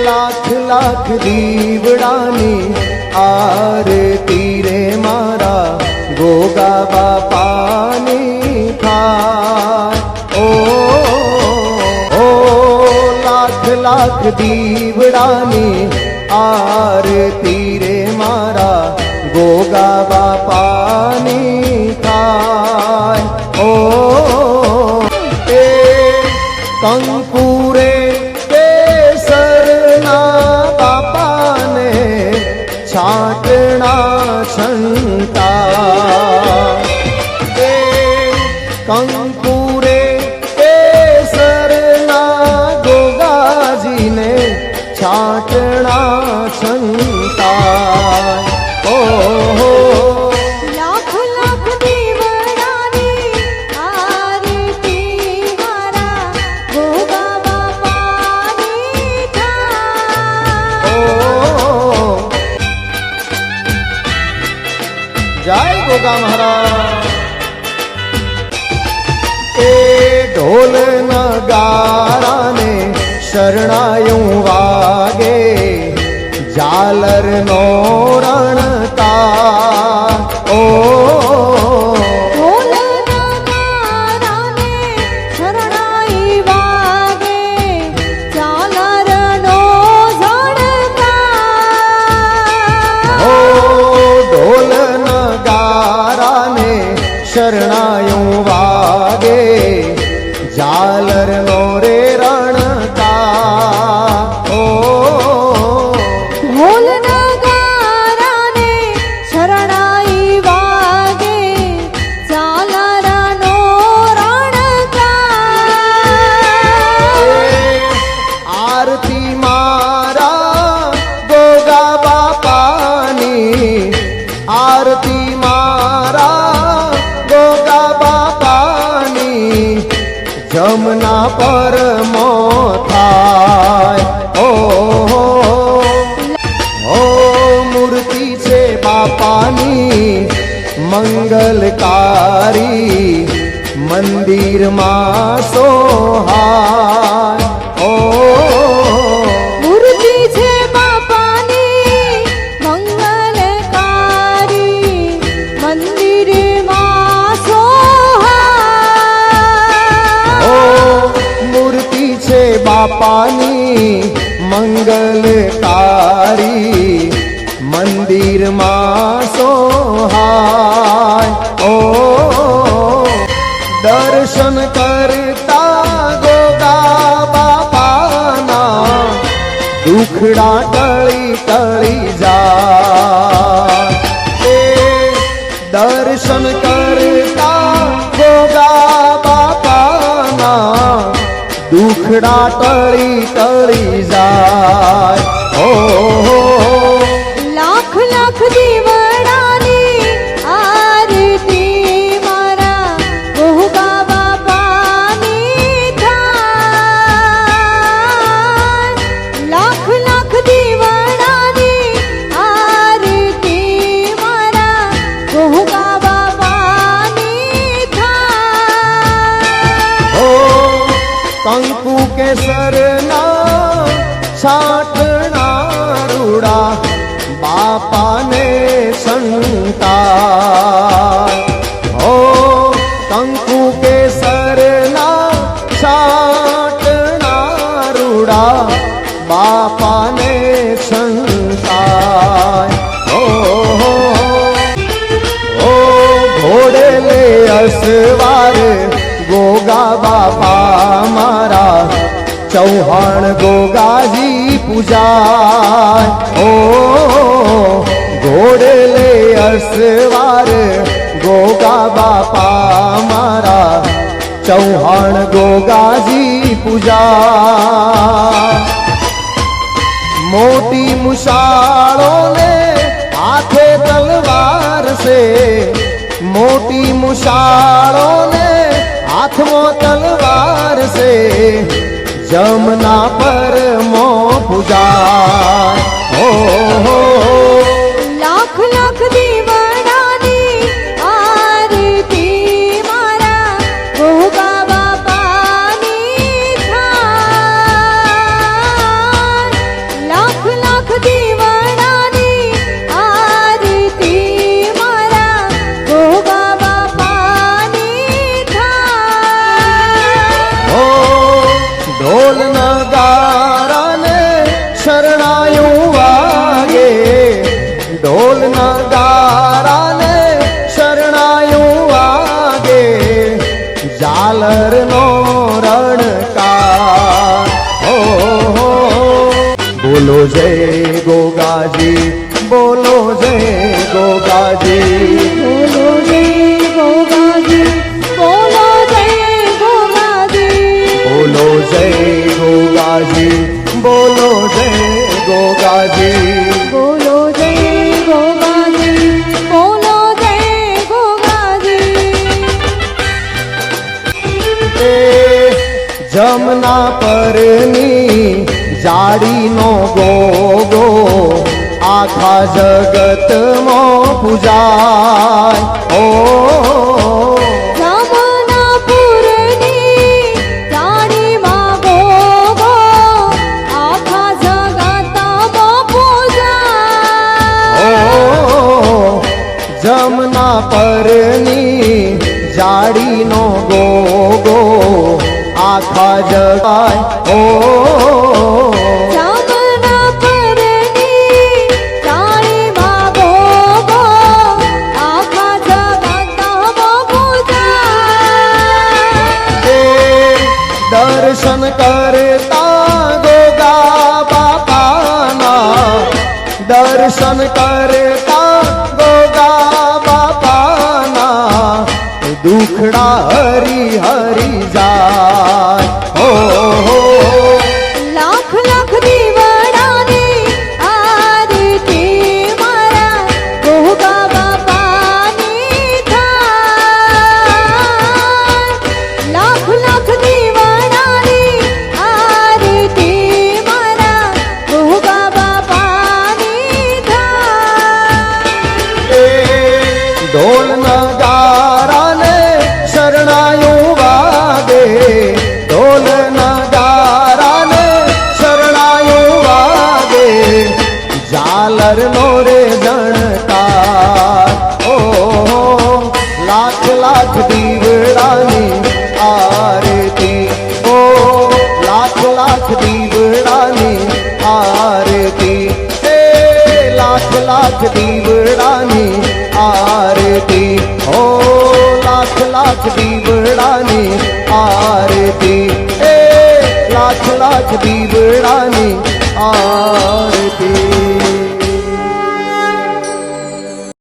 લાખ લાખ દીવડાની આરતી રે મારા ગોગા બાપાની થાય. ઓ લાખ લાખ દીવડાની આરતી રે મારા ગોગા બાપાની થાય. ઓ એ કંકુરે કેસરના બાપાને છાટણા છંટા. એ કંકુરે કેસરના ગોગાજીને છાટણા છંટા. ઓહો લાખ લાખ દીવડાની આરતી મારા ગોગા બાપાની થાય. જય ગોગા મહારાજ. એ ઢોલ નગારાને શરણાયું વાગે ઝાલર નો રણતા. ઓ ઢોલ નગારાને શરણાઈ વાગે ઝાલરનો ઝણકાર. ઓ ઢોલ નગારાને શરણાયું વાગે ઝાલર નો રે રણતા. ઓ ઢોલ નગારાને શરણાઈ વાગે ઝાલરનો રણકાર. આરતી મારા ગોગા બાપાની, આરતી મારા ગોગા બાપાની જમના પર મો થાય. ઓ મૂર્તિ છે બાપાની મંગલકારી મંદિરમાં સોહાય. ઓ મૂર્તિ છે બાપાની મંગલકારી મંદિરમાં સોહાય. ઓ મૂર્તિ છે બાપાની મંગલકારી મંદિરમાં સોહાય. ઓ દર્શન કરતા ગોગા બાપાના દુખડા ટળી ટળી જાય. એ દર્શન કરતા ગોગા બાપાના દુખડા ટળી ટળી જાય. ઓહો લાખ લાખ દીવડાની આરતી મારા ગોગા બાપાની થાય. લાખ લાખ દીવડાની આરતી મારા ગોગા બાપાની થાય. ઓ કંકુ કેસરના છાટણા રૂડા બાપાને સંતાય. ઓ કંકુ કેસરના છાટણા રૂડા બાપાને સંતાય. ઓ ઘોડે લે અસવાર ગોગા બાપા મારા ચૌહાણ ગોગાજી પૂજાય. ઓ ઘોડે લે અસવાર ગોગા બાપા મારા ચૌહાણ ગોગાજી પૂજા. મોટી મુશાળોને હાથે તલવાર છે, મોટી મુશાળોને હાથમાં તલવાર છે જમના પર મો પૂજા. ઓહો લાખ લાખ દીવડાની આરતી મારા ગોગા બાપાની થાય. નગારાને શરણાયું વાગે ઝાલરનો રણકાર. હો બોલો જય ગોગાજી, બોલો જય ગોગાજી. બોલો જય ગોગાજી, બોલો જય ગોગાજી. બોલો જય ગોગાજી, બોલો જય ગોગાજી. બોલો જય ગોગાજી, બોલો જય ગોગાજી. એ જમના પરની જાડીનો ગોગો આખા જગતમાં પૂજાય. ઓ જમનાપુરની જાણીમાં ગોગો આખા જગતમાં પૂજાય. જમના પરની જાડીનો ગોગો આખા જગાય. ઓ જમનાપુરની જાણીમાં ગોગો આખા જગતમાં પૂજાય. એ દર્શન કરતા ગોગા બાપાના, દર્શન કરતા ગોગા બાપાના દુખડા હરી હરી જાય. હો લાખ લાખ દીવડાની આરતી મારા ગોગા બાપાની થાય. લાખ લાખ દીવડાની આરતી મારા ગોગા બાપાની થાય. એ ઢોલ નગારાને શરણાયું વાગે, ઢોલ નગારાને શરણાયું વાગે ઝાલરનો રે જણકાર. ઓ લાખ લાખ દીવડાની આરતી, ઓ લાખ લાખ દીવડાની આરતી. એ લાખ લાખ દીવડાની આરતી. ઓ લાખ લાખ દીવડાની આરતી. એ લાખ લાખ દીવડાની આરતી.